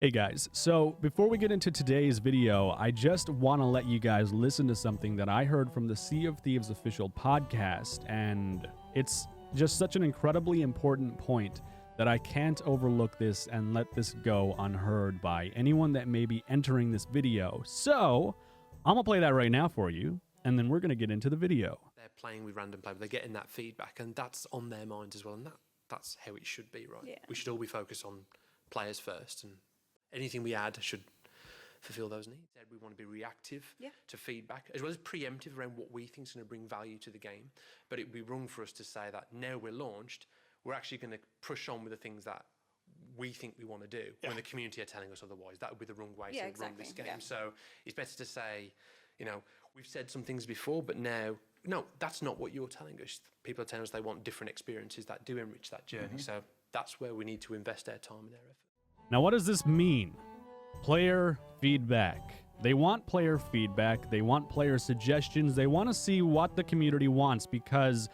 Hey guys, so before we get into today's video, I just want to let you guys listen to something that I heard from the Sea of Thieves official podcast, and it's just such an incredibly important point that I can't overlook this and let this go unheard by anyone that may be entering this video. So I'm gonna play that right now for you, and then we're gonna get into the video. They're playing with random play, but they're getting that feedback, and that's on their minds as well, and that's how it should be, right? Yeah. We should all be focused on players first, and anything we add should fulfill those needs. We want to be reactive to feedback, as well as preemptive around what we think is going to bring value to the game. But it would be wrong for us to say that now we're launched, we're actually going to push on with the things that we think we want to do when the community are telling us otherwise. That would be the wrong way to run this game. Yeah. So it's better to say, you know, we've said some things before, but now, no, that's not what you're telling us. People are telling us they want different experiences that do enrich that journey. So that's where we need to invest our time and our effort. Now, what does this mean? Player feedback. They want player feedback. They want player suggestions. They want to see what the community wants because,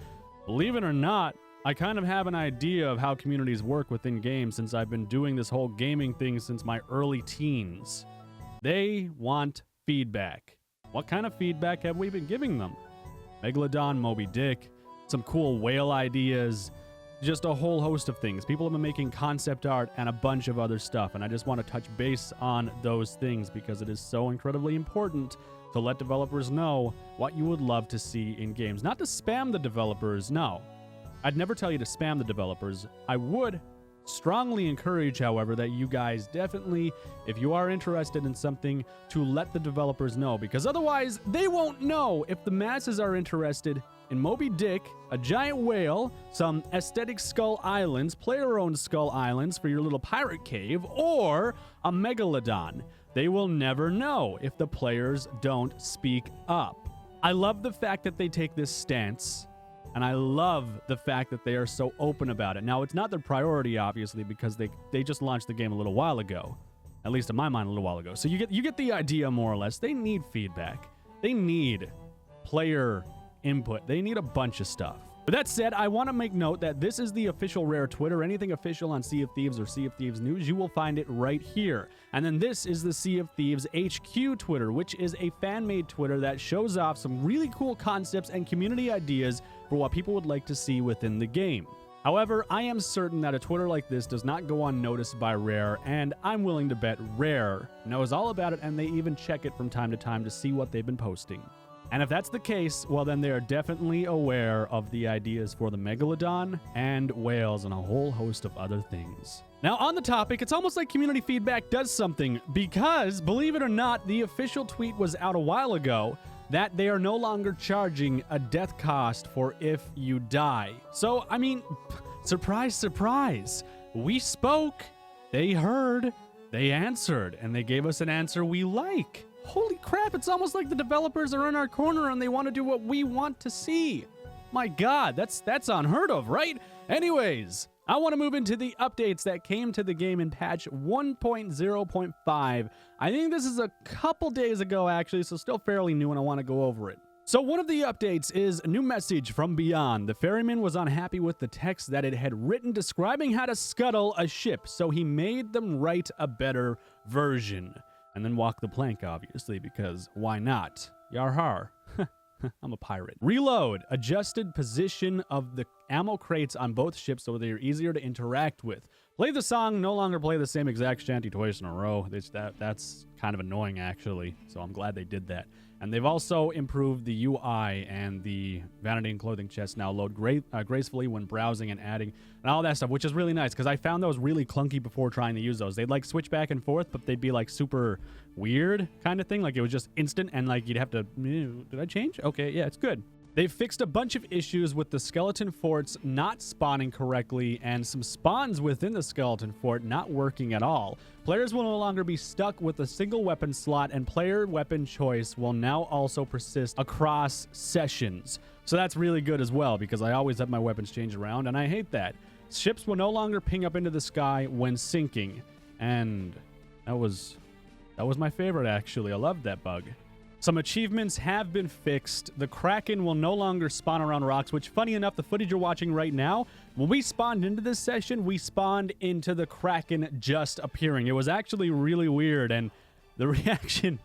believe it or not, I kind of have an idea of how communities work within games since I've been doing this whole gaming thing since my early teens. They want feedback. What kind of feedback have we been giving them? Megalodon, Moby Dick, some cool whale ideas, just a whole host of things. People have been making concept art and a bunch of other stuff, and I just want to touch base on those things because it is so incredibly important to let developers know what you would love to see in games. Not to spam the developers, no. I'd never tell you to spam the developers. I would strongly encourage, however, that you guys definitely, if you are interested in something, to let the developers know, because otherwise they won't know if the masses are interested in Moby Dick, a giant whale, some aesthetic skull islands, player-owned skull islands for your little pirate cave, or a megalodon. They will never know if the players don't speak up. I love the fact that they take this stance, and I love the fact that they are so open about it. Now, it's not their priority, obviously, because they just launched the game a little while ago. At least in my mind, a little while ago. So you get the idea, more or less. They need feedback. They need player input. They need a bunch of stuff. With that said, I want to make note that this is the official Rare Twitter. Anything official on Sea of Thieves or Sea of Thieves news, you will find it right here. And then this is the Sea of Thieves HQ Twitter, which is a fan-made Twitter that shows off some really cool concepts and community ideas for what people would like to see within the game. However, I am certain that a Twitter like this does not go unnoticed by Rare, and I'm willing to bet Rare knows all about it, and they even check it from time to time to see what they've been posting. And if that's the case, well, then they are definitely aware of the ideas for the Megalodon and whales and a whole host of other things. Now, on the topic, it's almost like community feedback does something because, believe it or not, the official tweet was out a while ago that they are no longer charging a death cost for if you die. So, I mean, surprise, surprise. We spoke, they heard, they answered, and they gave us an answer we like. Holy crap, it's almost like the developers are in our corner and they want to do what we want to see. My God, that's unheard of, right? Anyways, I want to move into the updates that came to the game in patch 1.0.5. I think this is a couple days ago, actually, so still fairly new, and I want to go over it. So one of the updates is a new message from beyond. The ferryman was unhappy with the text that it had written describing how to scuttle a ship, so he made them write a better version. And then walk the plank, obviously, because why not? Yar har. I'm a pirate. Reload. Adjusted position of the ammo crates on both ships so they're easier to interact with. Play the song, no longer play the same exact shanty twice in a row. That's kind of annoying, actually, so I'm glad they did that. And they've also improved the UI, and the vanity and clothing chests now load gracefully when browsing and adding and all that stuff, which is really nice because I found those really clunky before trying to use those. They'd like switch back and forth, but they'd be like super weird kind of thing. Like it was just instant and like you'd have to, did I change? Okay, yeah, it's good. They've fixed a bunch of issues with the skeleton forts not spawning correctly and some spawns within the skeleton fort not working at all. Players will no longer be stuck with a single weapon slot, and player weapon choice will now also persist across sessions. So that's really good as well because I always have my weapons change around and I hate that. Ships will no longer ping up into the sky when sinking, and that was my favorite, actually. I loved that bug. Some achievements have been fixed. The Kraken will no longer spawn around rocks, which, funny enough, the footage you're watching right now, when we spawned into this session, we spawned into the Kraken just appearing. It was actually really weird, and the reaction...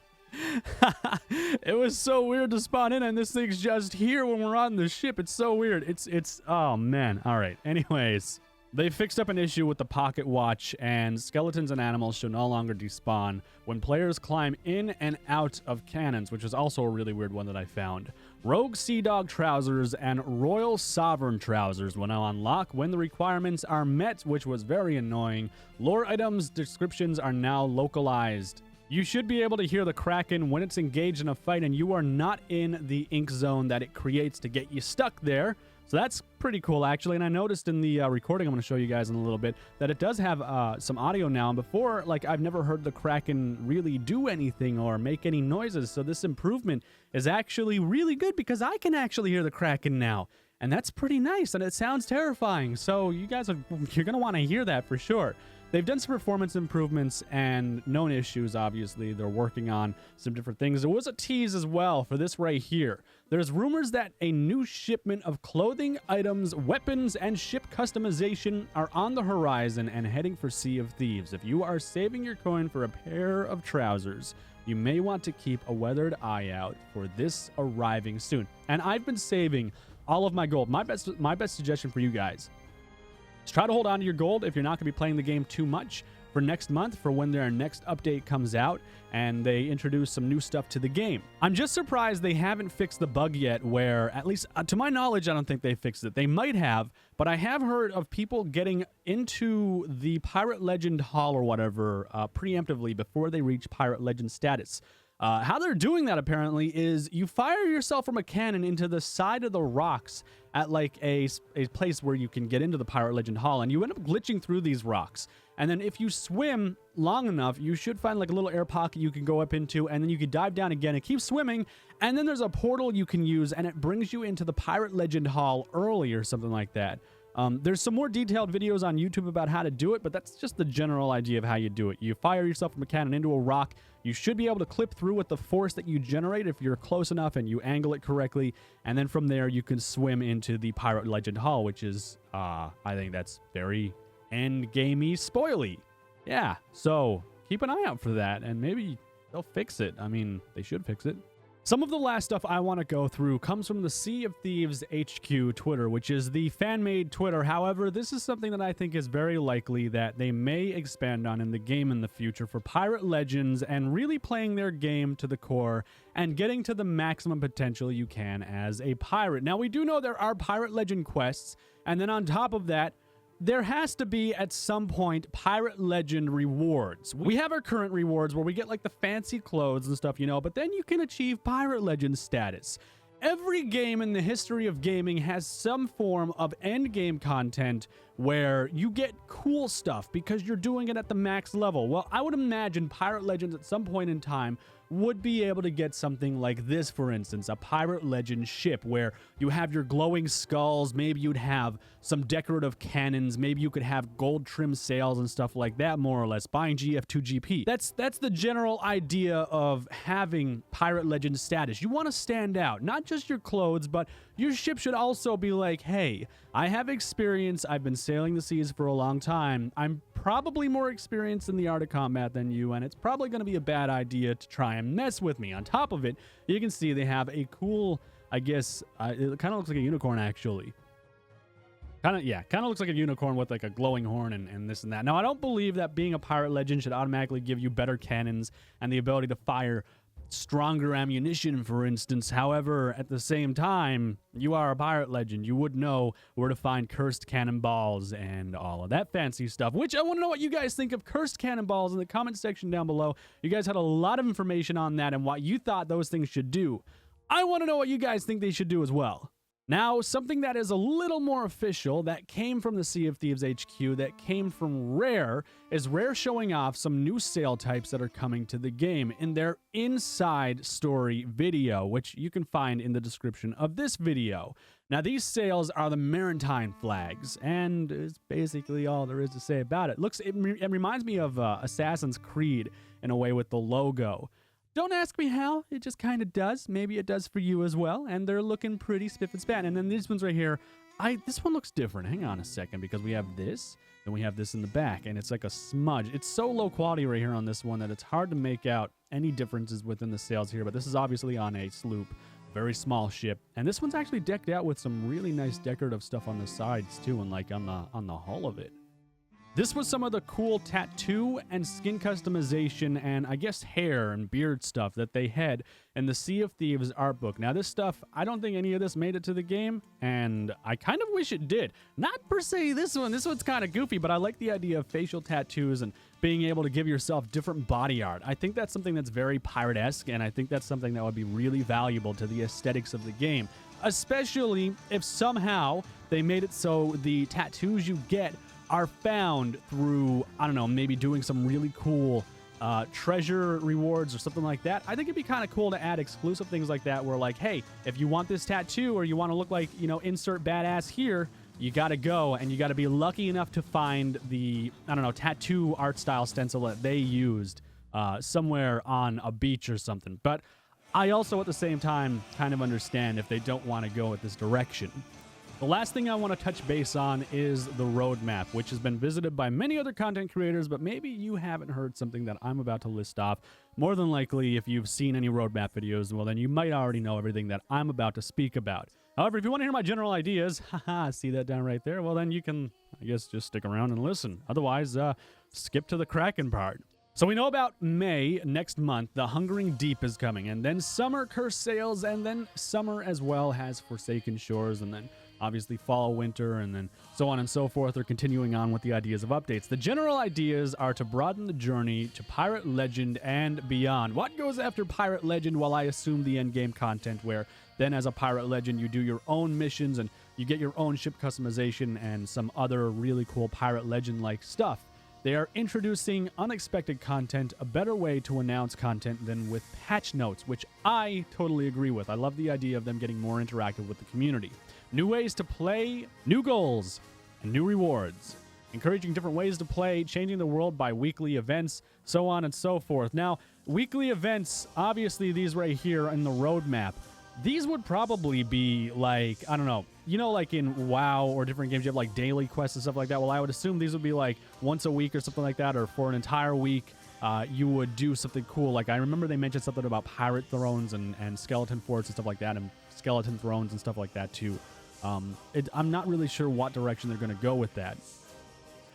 it was so weird to spawn in, and this thing's just here when we're on the ship. It's so weird. It's oh, man. All right. Anyways... They fixed up an issue with the pocket watch, and skeletons and animals should no longer despawn when players climb in and out of cannons, which is also a really weird one that I found. Rogue Sea Dog trousers and Royal Sovereign trousers will now unlock when the requirements are met, which was very annoying. Lore items descriptions are now localized. You should be able to hear the Kraken when it's engaged in a fight, and you are not in the ink zone that it creates to get you stuck there. So that's pretty cool, actually. And I noticed in the recording I'm going to show you guys in a little bit that it does have some audio now. And before, like, I've never heard the Kraken really do anything or make any noises. So this improvement is actually really good because I can actually hear the Kraken now. And that's pretty nice, and it sounds terrifying. So you're going to want to hear that for sure. They've done some performance improvements and known issues, obviously. They're working on some different things. There was a tease as well for this right here. There's rumors that a new shipment of clothing, items, weapons, and ship customization are on the horizon and heading for Sea of Thieves. If you are saving your coin for a pair of trousers, you may want to keep a weathered eye out for this arriving soon. And I've been saving all of my gold. My best suggestion for you guys: try to hold on to your gold if you're not going to be playing the game too much for next month, for when their next update comes out and they introduce some new stuff to the game. I'm just surprised they haven't fixed the bug yet where, at least to my knowledge, I don't think they fixed it. They might have, but I have heard of people getting into the Pirate Legend Hall or whatever preemptively before they reach Pirate Legend status. How they're doing that, apparently, is you fire yourself from a cannon into the side of the rocks at like a place where you can get into the Pirate Legend Hall, and you end up glitching through these rocks. And then if you swim long enough, you should find like a little air pocket you can go up into, and then you can dive down again and keep swimming. And then there's a portal you can use, and it brings you into the Pirate Legend Hall early or something like that. There's some more detailed videos on YouTube about how to do it, but that's just the general idea of how you do it. You fire yourself from a cannon into a rock. You should be able to clip through with the force that you generate if you're close enough and you angle it correctly. And then from there, you can swim into the Pirate Legend Hall, which is, I think that's very endgamey spoily. Yeah, so keep an eye out for that, and maybe they'll fix it. I mean, they should fix it. Some of the last stuff I want to go through comes from the Sea of Thieves HQ Twitter, which is the fan-made Twitter. However, this is something that I think is very likely that they may expand on in the game in the future for Pirate Legends and really playing their game to the core and getting to the maximum potential you can as a pirate. Now, we do know there are Pirate Legend quests, and then on top of that, there has to be, at some point, Pirate Legend rewards. We have our current rewards where we get like the fancy clothes and stuff, you know, but then you can achieve Pirate Legend status. Every game in the history of gaming has some form of endgame content where you get cool stuff because you're doing it at the max level. Well, I would imagine Pirate Legends at some point in time would be able to get something like this, for instance, a Pirate Legend ship where you have your glowing skulls, maybe you'd have some decorative cannons, maybe you could have gold trim sails and stuff like that, more or less, buying GF2GP. That's the general idea of having Pirate Legend status. You want to stand out, not just your clothes, but your ship should also be like, hey, I have experience, I've been sailing the seas for a long time, I'm probably more experienced in the art of combat than you, and it's probably going to be a bad idea to try and mess with me. On top of it, you can see they have a cool, I guess, it kind of looks like a unicorn, actually. Kind of looks like a unicorn with like a glowing horn and this and that. Now, I don't believe that being a Pirate Legend should automatically give you better cannons and the ability to fire stronger ammunition, for instance. However, at the same time, you are a Pirate Legend. You would know where to find cursed cannonballs and all of that fancy stuff, which I want to know what you guys think of cursed cannonballs in the comment section down below. You guys had a lot of information on that and what you thought those things should do. I want to know what you guys think they should do as well. Now, something that is a little more official that came from the Sea of Thieves HQ, that came from Rare, is Rare showing off some new sail types that are coming to the game in their inside story video, which you can find in the description of this video. Now, these sails are the maritime flags, and it's basically all there is to say about it. It reminds me of Assassin's Creed in a way with the logo. Don't ask me how. It just kind of does. Maybe it does for you as well. And they're looking pretty spiff and span. And then these ones right here, this one looks different. Hang on a second, because we have this, and we have this in the back, and it's like a smudge. It's so low quality right here on this one that it's hard to make out any differences within the sails here. But this is obviously on a sloop, very small ship. And this one's actually decked out with some really nice decorative stuff on the sides too, and like on the hull of it. This was some of the cool tattoo and skin customization and I guess hair and beard stuff that they had in the Sea of Thieves art book. Now this stuff, I don't think any of this made it to the game, and I kind of wish it did. Not per se this one. This one's kind of goofy, but I like the idea of facial tattoos and being able to give yourself different body art. I think that's something that's very pirate-esque, and I think that's something that would be really valuable to the aesthetics of the game, especially if somehow they made it so the tattoos you get are found through, I don't know, maybe doing some really cool treasure rewards or something like that. I think it'd be kind of cool to add exclusive things like that where like, hey, if you want this tattoo or you want to look like, you know, insert badass here, you got to go and you got to be lucky enough to find the, I don't know, tattoo art style stencil that they used somewhere on a beach or something. But I also at the same time kind of understand if they don't want to go with this direction. The last thing I want to touch base on is the roadmap, which has been visited by many other content creators, but maybe you haven't heard something that I'm about to list off. More than likely, if you've seen any roadmap videos, well, then you might already know everything that I'm about to speak about. However, if you want to hear my general ideas, haha, see that down right there? Well, then you can, I guess, just stick around and listen. Otherwise, skip to the Kraken part. So we know about May next month, the Hungering Deep is coming, and then summer Cursed Sails, and then summer as well has Forsaken Shores, and then obviously fall, winter, and then so on and so forth are continuing on with the ideas of updates. The general ideas are to broaden the journey to Pirate Legend and beyond. What goes after Pirate Legend? Well, I assume the endgame content where then as a Pirate Legend you do your own missions and you get your own ship customization and some other really cool Pirate Legend-like stuff. They are introducing unexpected content, a better way to announce content than with patch notes, which I totally agree with. I love the idea of them getting more interactive with the community. New ways to play, new goals, and new rewards. Encouraging different ways to play, changing the world by weekly events, so on and so forth. Now, weekly events, obviously these right here in the roadmap, these would probably be like, I don't know, you know, like in WoW or different games, you have like daily quests and stuff like that. Well, I would assume these would be like once a week or something like that, or for an entire week, you would do something cool. Like I remember they mentioned something about pirate thrones and skeleton forts and stuff like that, and skeleton thrones and stuff like that too. I'm not really sure what direction they're going to go with that.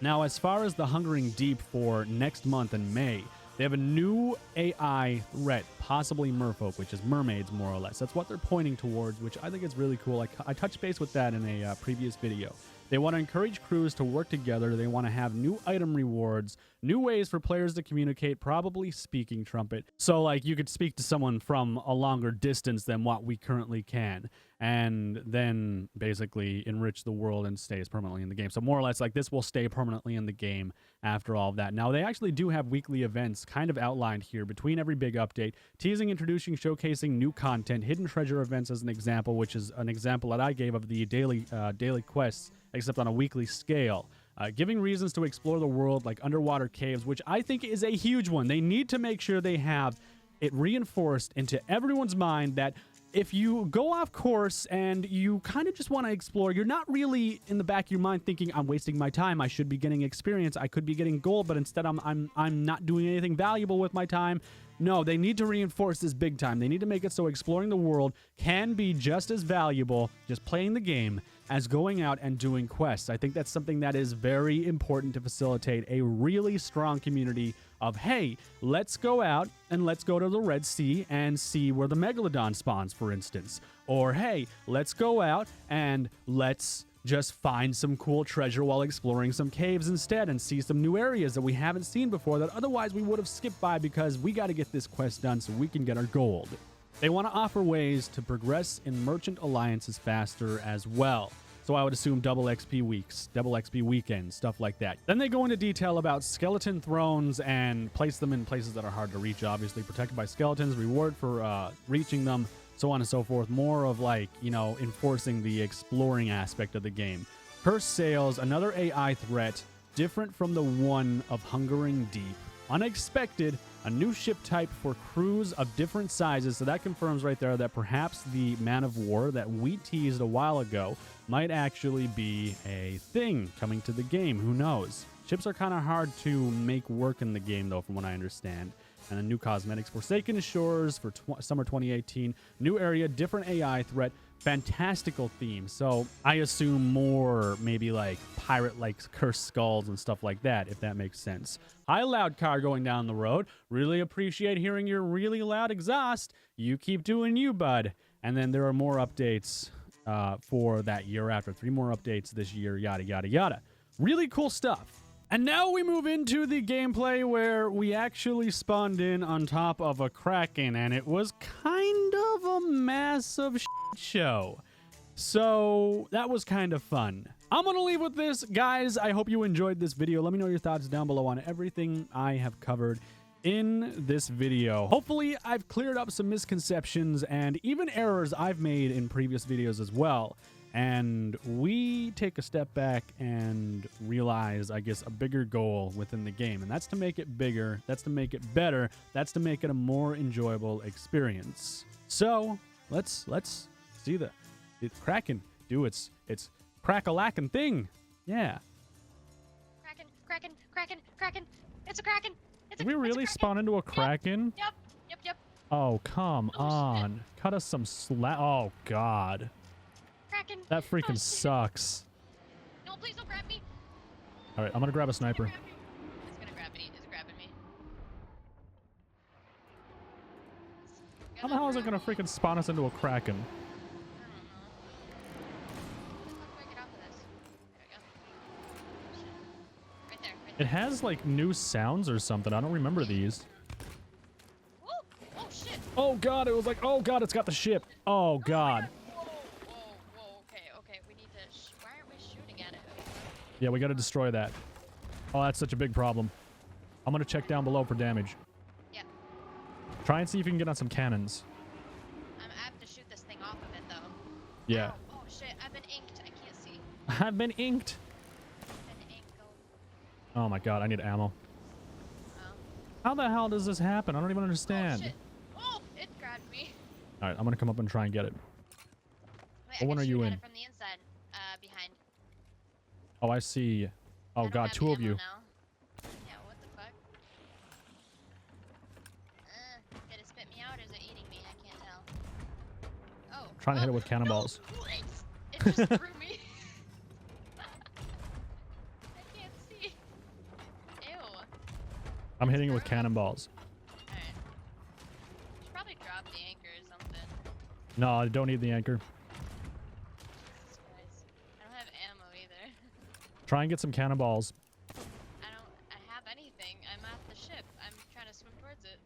Now, as far as the Hungering Deep for next month in May, they have a new AI threat, possibly merfolk, which is mermaids, more or less. That's what they're pointing towards, which I think is really cool. I touched base with that in a previous video. They want to encourage crews to work together. They want to have new item rewards, new ways for players to communicate, probably speaking trumpet. So, like, you could speak to someone from a longer distance than what we currently can, and then basically enrich the world and stays permanently in the game. So more or less, like, this will stay permanently in the game after all of that. Now, they actually do have weekly events kind of outlined here between every big update, teasing, introducing, showcasing new content, hidden treasure events as an example, which is an example that I gave of the daily quests, except on a weekly scale. Giving reasons to explore the world, like underwater caves, which I think is a huge one. They need to make sure they have it reinforced into everyone's mind that if you go off course and you kind of just want to explore, you're not really in the back of your mind thinking, I'm wasting my time, I should be getting experience, I could be getting gold, but instead I'm not doing anything valuable with my time. No, they need to reinforce this big time. They need to make it so exploring the world can be just as valuable, just playing the game, as going out and doing quests. I think that's something that is very important to facilitate a really strong community of, hey, let's go out and let's go to the Red Sea and see where the Megalodon spawns, for instance. Or, hey, let's go out and let's just find some cool treasure while exploring some caves instead and see some new areas that we haven't seen before that otherwise we would have skipped by because we got to get this quest done so we can get our gold. They want to offer ways to progress in merchant alliances faster as well. So I would assume double XP weeks, double XP weekends, stuff like that. Then they go into detail about skeleton thrones and place them in places that are hard to reach, obviously protected by skeletons, reward for reaching them, so on and so forth. More of like, you know, enforcing the exploring aspect of the game. Cursed Sails, another AI threat, different from the one of Hungering Deep unexpected, a new ship type for crews of different sizes. So that confirms right there that perhaps the Man of War that we teased a while ago might actually be a thing coming to the game. Who knows? Ships are kind of hard to make work in the game, though, from what I understand. And the new cosmetics, Forsaken Shores for summer 2018, new area, different AI threat, fantastical theme. So I assume more maybe like pirate-like cursed skulls and stuff like that, if that makes sense. Hi, loud car going down the road. Really appreciate hearing your really loud exhaust. You keep doing you, bud. And then there are more updates for that year after. 3 more updates this year, yada, yada, yada. Really cool stuff. And now we move into the gameplay where we actually spawned in on top of a Kraken, and it was kind of a massive shit show. So that was kind of fun. I'm going to leave with this. Guys, I hope you enjoyed this video. Let me know your thoughts down below on everything I have covered in this video. Hopefully, I've cleared up some misconceptions and even errors I've made in previous videos as well. And we take a step back and realize, I guess, a bigger goal within the game. And that's to make it bigger. That's to make it better. That's to make it a more enjoyable experience. So let's see the Kraken do its crack-a-lackin' thing. Yeah. Kraken. It's a Kraken. Did we really spawn into a Kraken? Yep. Oh, come on. Shit. Cut us some slack. Oh, God. Kraken. That freaking sucks. No, please don't grab me. All right, I'm going to grab a sniper. It's gonna grab me. It's grabbing me. How the hell is it going to freaking spawn us into a Kraken? I don't know. How do I get off of this? There we go. Shit. Right there. It has, like, new sounds or something. I don't remember these. Oh, shit. Oh, God. It was like, oh, God, it's got the ship. Oh, God. Whoa. Okay. We need to... Why aren't we shooting at it? Yeah, we got to destroy that. Oh, that's such a big problem. I'm going to check down below for damage. Yeah. Try and see if you can get on some cannons. I have to shoot this thing off of it, though. Yeah. Ow. Oh, shit. I've been inked. I can't see. I've been inked. Oh, my God. I need ammo. Oh. How the hell does this happen? I don't even Oh, understand. shit. Oh, it grabbed me. All right, I'm going to come up and try and get it. Wait, What one are you in? From the inside, behind. Oh, I see. Oh, I don't God, have 2 of ammo you. Now. Yeah, what the fuck? Did it spit me out or is it eating me? I can't tell. Oh. Trying to hit it with cannonballs. No, it just threw me. I can't see. Ew. I'm hitting it with cannonballs. Alright. Should probably drop the anchor or something. No, I don't need the anchor. Jesus Christ. I don't have ammo either. Try and get some cannonballs. I have anything. I'm at the ship. I'm trying to swim towards it.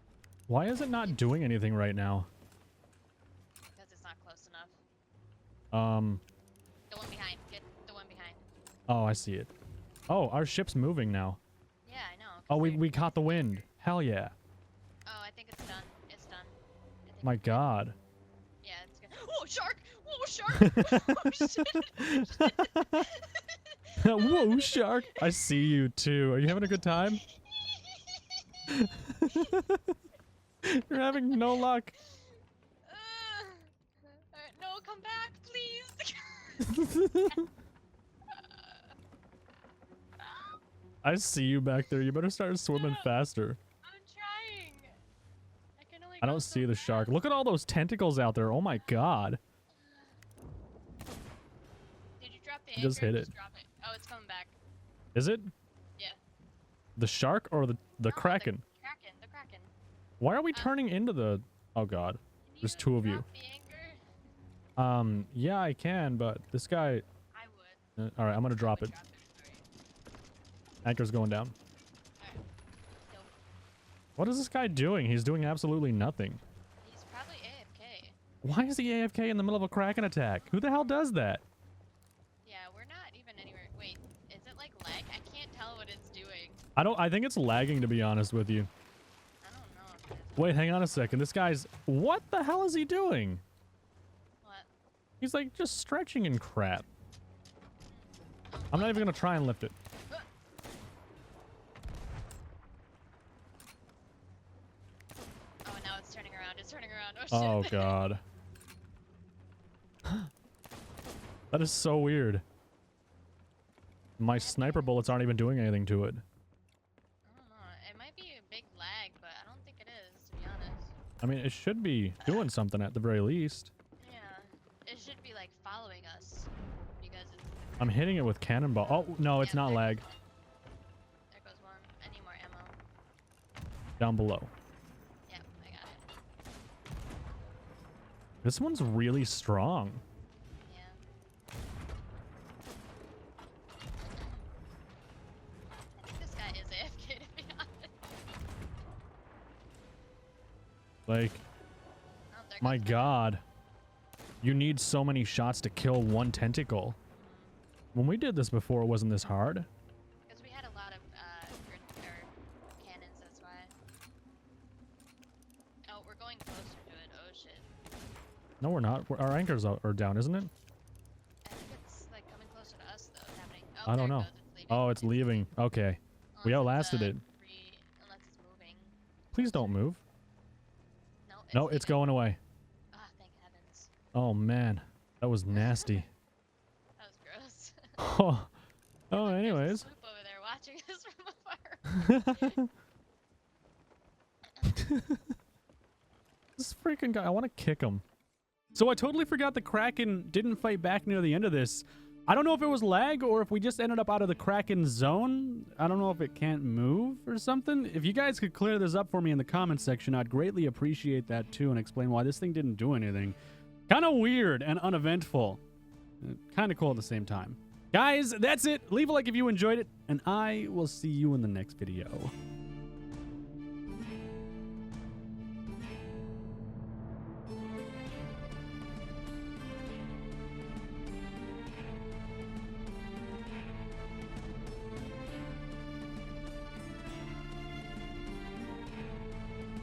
Why is it not doing anything right now? Because it's not close enough. The one behind. Get the one behind. Oh, I see it. Oh, our ship's moving now. Yeah, I know. Oh, we caught the wind. Hell yeah. Oh, I think it's done. It's done. I think My it's good. God. Yeah, it's good. Oh, shark! Oh, shark! Oh, shit. Whoa, shark. I see you too. Are you having a good time? You're having no luck. Alright, no, come back, please. I see you back there. You better start swimming faster. I'm trying. I can only I go don't so see the fast. shark. Look at all those tentacles out there. Oh my God. Did you drop the anchor? Just hit it. Drop it. Oh, it's coming back. Is it? Yeah. The shark or the No, Kraken? The Kraken. Why are we turning into the... Oh God. Can There's you 2 of you. drop the anchor? Yeah, I can, but this guy... I would. all right, I'm gonna drop it. Sorry. Anchor's going down. Alright. Go. What is this guy doing? He's doing absolutely nothing. He's probably AFK. Why is he AFK in the middle of a Kraken attack? Who the hell does that? Yeah, we're not even anywhere. Wait, is it like lag? I can't tell what it's doing. I think it's lagging, to be honest with you. I don't know if it is. Wait, hang on a second. This guy's... What the hell is he doing? What? He's like just stretching and crap. I'm not even gonna try and lift it. god, it's turning around. Oh shit. god. That is so weird. My sniper bullets aren't even doing anything to it. I don't know. It might be a big lag, but I don't think it is, to be honest. I mean, it should be doing something at the very least. Yeah. It should be like following us. Because it's... I'm hitting it with cannonball. Oh, no, it's not lag. There goes one. I need more ammo. Down below. Yep, I got it. This one's really strong. Yeah. I think this guy is AFK, to be honest. Like, Oh, there my goes one. god. You need so many shots to kill one tentacle. When we did this before, it wasn't this hard. Because we had a lot of cannons, that's why. Oh, we're going closer to it. Oh shit. No, we're not. Our anchors are down, isn't it? I think it's like coming closer to us though. It's happening. I don't know. It goes. It's leaving. Oh, it's leaving. Okay. We Unless it's, outlasted it. unless it's moving. Please don't move. No, No, it's leaving. going away. Ah, thank heavens. Oh, man. That was nasty. That was gross. Oh, oh, There's a anyways. sloop over there watching us from afar. This freaking guy, I want to kick him. So I totally forgot the Kraken didn't fight back near the end of this. I don't know if it was lag or if we just ended up out of the Kraken zone. I don't know if it can't move or something. If you guys could clear this up for me in the comments section, I'd greatly appreciate that too, and explain why this thing didn't do anything. Kind of weird and uneventful. Kind of cool at the same time. Guys, that's it. Leave a like if you enjoyed it, and I will see you in the next video.